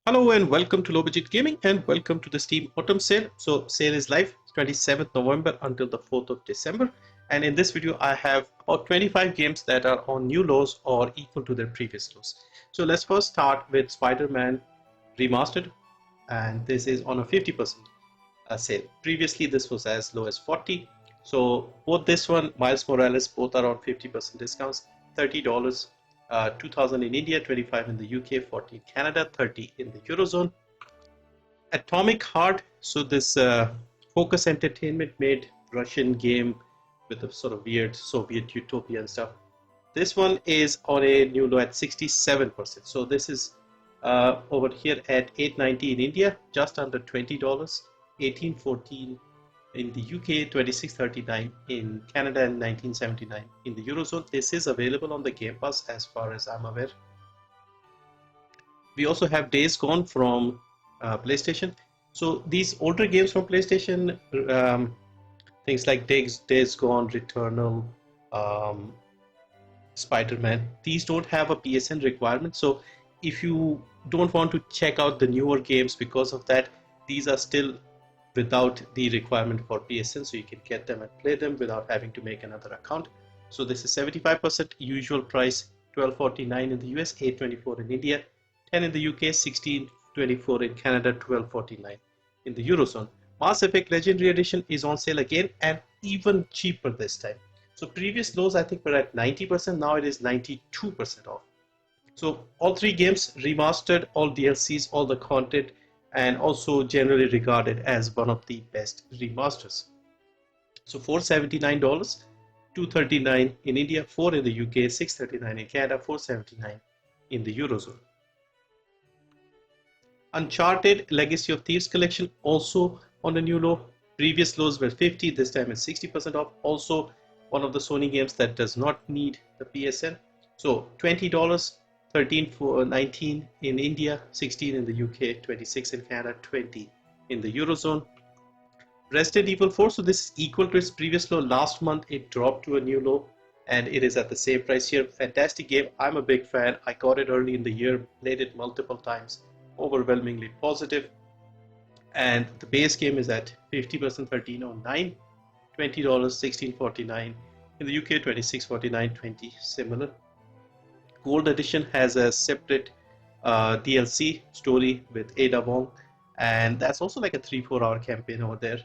Hello and welcome to Low Budget Gaming and welcome to the Steam Autumn Sale. So sale is live 27th November until the 4th of December, and in this video I have about 25 games that are on new lows or equal to their previous lows. So let's first start with Spider-Man Remastered, and this is on a 50% sale. Previously this was as low as 40. So both this one, Miles Morales, both are on 50% discounts, $30. 2000 in India, 25 in the UK, 40 in Canada, 30 in the Eurozone. Atomic Heart, so this Focus Entertainment made Russian game with a sort of weird Soviet utopia and stuff. This one is on a new low at 67%. So this is over here at 890 in India, just under $20, 1814 in the UK, 2639 in Canada, and 1979 in the Eurozone. This is available on the Game Pass as far as I'm aware. We also have Days Gone from PlayStation. So these older games from PlayStation, things like Days Gone, Returnal, Spider-Man, these don't have a PSN requirement. So if you don't want to check out the newer games because of that, these are still without the requirement for PSN, so you can get them and play them without having to make another account. So this is 75% usual price, $12.49 in the US, $8.24 in India, 10 in the UK, $16.24 in Canada, $12.49 in the Eurozone. Mass Effect Legendary Edition is on sale again and even cheaper this time. So previous lows I think were at 90%, now it is 92% off. So all three games remastered, all DLCs, all the content, and also generally regarded as one of the best remasters. So $479, $239 in India, $4 in the UK, $639 in Canada, $479 in the Eurozone. Uncharted Legacy of Thieves Collection also on a new low. Previous lows were 50, this time it's 60% off. Also one of the Sony games that does not need the PSN. So $20, 13 for 19 in India, 16 in the UK, 26 in Canada, 20 in the Eurozone. Resident Evil 4, so this is equal to its previous low. Last month it dropped to a new low and it is at the same price here. Fantastic game, I'm a big fan. I got it early in the year, played it multiple times, overwhelmingly positive. And the base game is at 50%, $13.09, $20, $16.49 in the UK, $26.49, 20 similar. Gold Edition has a separate DLC story with Ada Wong, and that's also like a 3-4 hour campaign over there.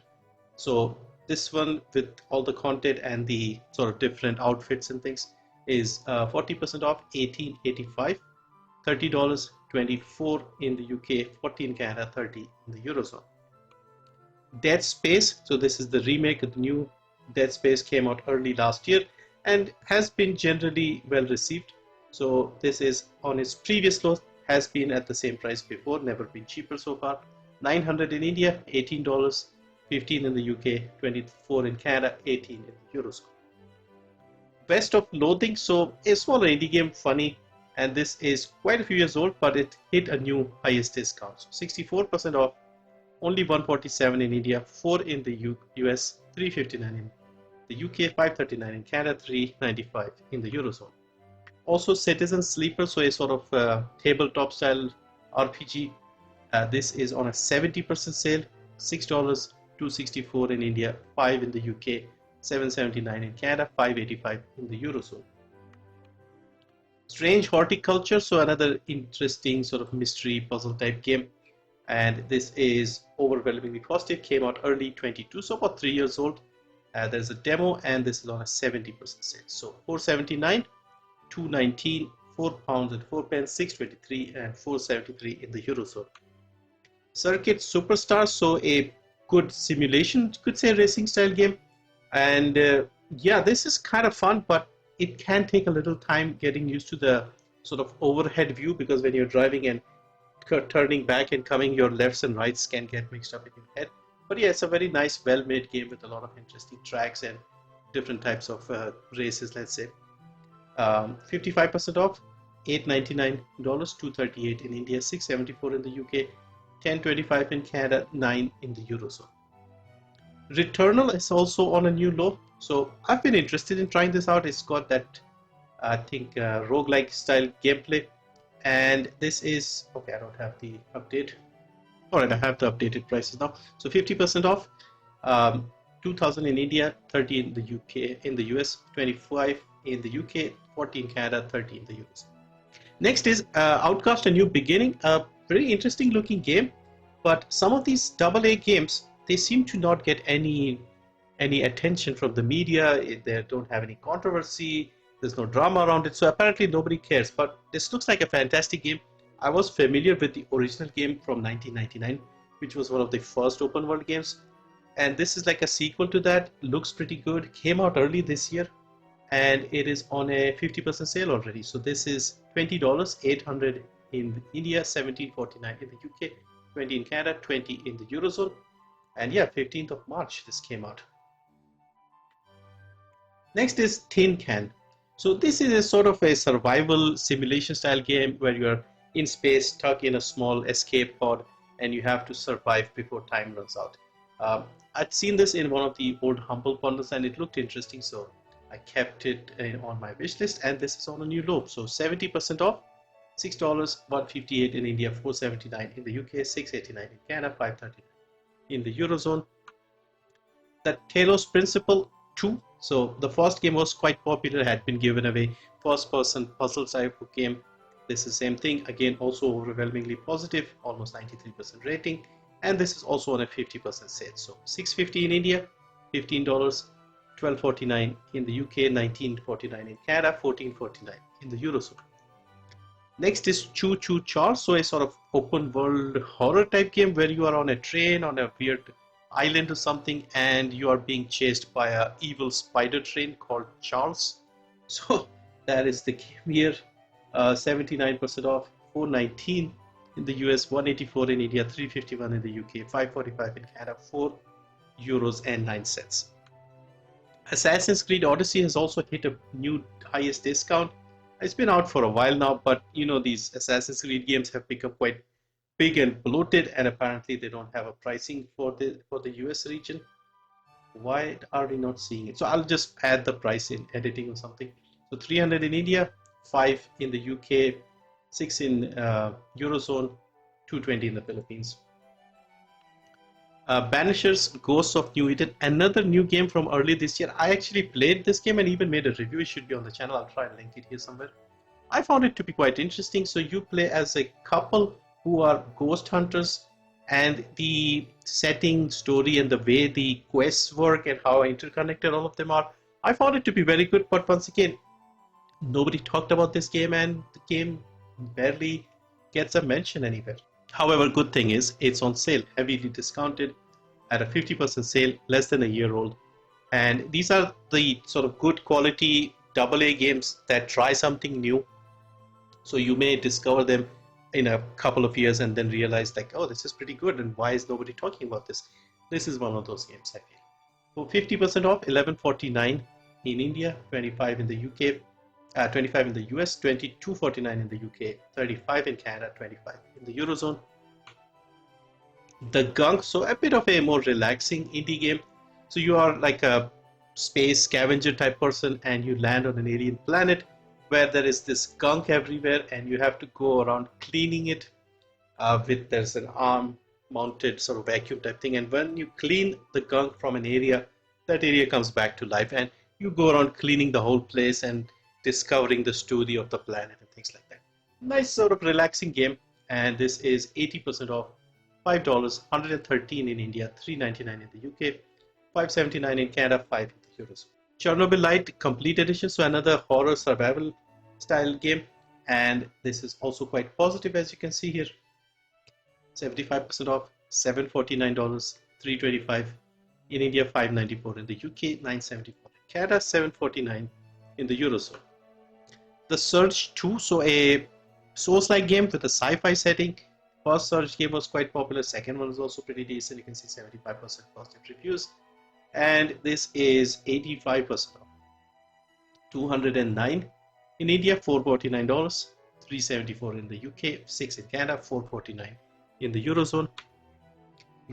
So this one with all the content and the sort of different outfits and things is 40% off, $18.85, $30, 24 in the UK, 40 in Canada, 30 in the Eurozone. Dead Space, so this is the remake. The new Dead Space came out early last year and has been generally well received. So this is on its previous low, has been at the same price before, never been cheaper so far. $900 in India, $18, 15 in the UK, 24 in Canada, 18 in the Eurozone. West of Loathing, so a smaller indie game, funny, and this is quite a few years old, but it hit a new highest discount. So 64% off, only $147 in India, 4 in the US, $359 in the UK, $539 in Canada, $395 in the Eurozone. Also Citizen Sleeper, so a sort of tabletop style RPG. This is on a 70% sale, $6, $264 in India, 5 in the UK, $779 in Canada, $585 in the Eurozone. Strange Horticulture, so another interesting sort of mystery puzzle type game, and this is overwhelmingly positive, came out early 22, so about 3 years old. There's a demo and this is on a 70% sale, so $479, $219, £4 and 4 pence, 623 and 473 in the Eurozone. Circuit Superstars, so a good simulation, could say racing style game, and yeah, this is kind of fun, but it can take a little time getting used to the sort of overhead view, because when you're driving and turning back and coming, your lefts and rights can get mixed up in your head. But yeah, it's a very nice, well-made game with a lot of interesting tracks and different types of races, let's say. 55% off, $899, $238 in India, $674 in the UK, $10.25 in Canada, 9 in the Eurozone. Returnal is also on a new low, so I've been interested in trying this out. It's got that, I think, roguelike style gameplay, And this is, okay, I don't have the update. All right, I have the updated prices now. So 50% off, 2000 in India, 30 in the UK, in the US, 25 in the UK, 40 in Canada, 30 in the US. Next is Outcast: A New Beginning, a very interesting looking game, but some of these AA games, they seem to not get any attention from the media. They don't have any controversy. There's no drama around it, so apparently nobody cares. But this looks like a fantastic game. I was familiar with the original game from 1999, which was one of the first open world games, and this is like a sequel to that. Looks pretty good. Came out early this year, and it is on a 50% sale already. So this is $20, 800 in India, 1749 in the UK, 20 in Canada, 20 in the Eurozone, and yeah, 15th of March this came out. Next is Tin Can. So this is a sort of a survival simulation style game where you're in space, stuck in a small escape pod, and you have to survive before time runs out. I'd seen this in one of the old Humble bundles and it looked interesting, so I kept it on my wish list, and this is on a new low. So 70% off, $6, 158 in India, 479 in the UK, 689 in Canada, 539 in the Eurozone. The Talos Principle 2. So the first game was quite popular, had been given away, first person puzzle type of game. This is same thing, again also overwhelmingly positive, almost 93% rating, and this is also on a 50% sale. So $650 in India, $15, $12.49 in the UK, $19.49 in Canada, $14.49 in the Eurozone. Next is Choo Choo Charles, so a sort of open world horror type game where you are on a train on a weird island or something, and you are being chased by a evil spider train called Charles. So that is the game here. 79% off, $419 in the US, 184 in India, 351 in the UK, 545 in Canada, €4.09. Assassin's Creed Odyssey has also hit a new highest discount. It's been out for a while now, but you know, these Assassin's Creed games have become quite big and bloated, and apparently they don't have a pricing for the US region. Why are we not seeing it? So I'll just add the price in editing or something. So 300 in India, 5 in the UK, 6 in Eurozone, 220 in the Philippines. Banishers Ghosts of New Eden, another new game from early this year. I actually played this game and even made a review. It should be on the channel. I'll try and link it here somewhere. I found it to be quite interesting. So you play as a couple who are ghost hunters, and the setting, story, and the way the quests work and how interconnected all of them are, I found it to be very good. But once again, nobody talked about this game, and the game barely gets a mention anywhere. However, good thing is it's on sale, heavily discounted at a 50% sale, less than a year old. And these are the sort of good quality AA games that try something new. So you may discover them in a couple of years and then realize like, oh, this is pretty good, and why is nobody talking about this? This is one of those games, I feel. So 50% off, $11.49 in India, 25 in the UK, 25 in the US, 22.49 in the UK, 35 in Canada, 25 in the Eurozone. The Gunk, so a bit of a more relaxing indie game. So you are like a space scavenger type person, and you land on an alien planet where there is this gunk everywhere, and you have to go around cleaning it there's an arm mounted sort of vacuum type thing, and when you clean the gunk from an area, that area comes back to life, and you go around cleaning the whole place and discovering the story of the planet and things like that. Nice sort of relaxing game, and this is 80% off, $5, 113 in India, 399 in the UK, 579 in Canada, 5 in the Eurozone. Chernobyl Light Complete Edition, so another horror survival style game, and this is also quite positive, as you can see here. 75% off, $749, 325 in India, 594 in the UK, 974 in Canada, 749 in the Eurozone. The Surge 2, so a Souls-like game with a sci-fi setting. First Surge game was quite popular, second one is also pretty decent. You can see 75% positive reviews, and this is 85% off, 209 in India, $449, 374 in the UK, 6 in Canada, 449 in the Eurozone.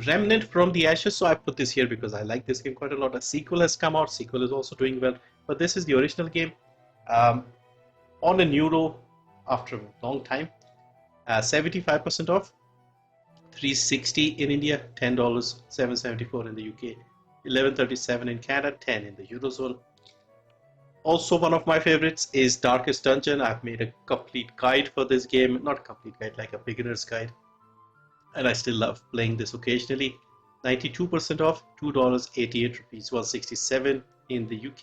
Remnant from the Ashes, so I put this here because I like this game quite a lot. A sequel has come out, sequel is also doing well, but this is the original game on a new low after a long time, 75% off, 360 in India, $10, 774 in the UK, 1137 in Canada, 10 in the Eurozone. Also, one of my favorites is Darkest Dungeon. I've made a complete guide for this game, not a complete guide, like a beginner's guide, and I still love playing this occasionally. 92% off, $2.88, 167 in the UK,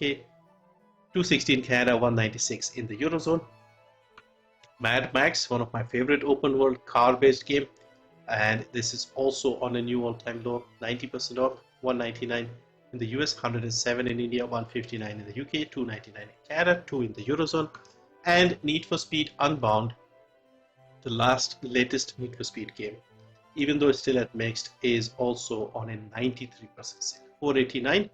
260 in Canada, 196 in the Eurozone. Mad Max, one of my favorite open world car based game, and this is also on a new all-time low, 90% off, 199 in the US, 107 in India, 159 in the UK, 299 in Canada, 2 in the Eurozone. And Need for Speed Unbound, the latest Need for Speed game, even though it's still at mixed, is also on a 93% sale, 489,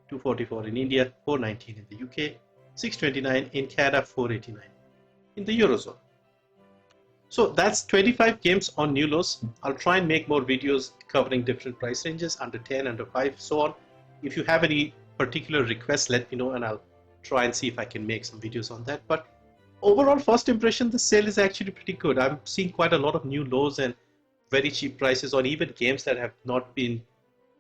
244 in India, 419 in the UK, 629 in Canada, 489 in the Eurozone. So that's 25 games on new lows. I'll try and make more videos covering different price ranges, under 10, under 5, so on. If you have any particular requests, let me know and I'll try and see if I can make some videos on that. But overall, first impression, the sale is actually pretty good. I'm seeing quite a lot of new lows and very cheap prices on even games that have not been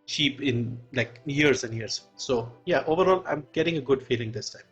cheap in like years and years. So yeah, overall, I'm getting a good feeling this time.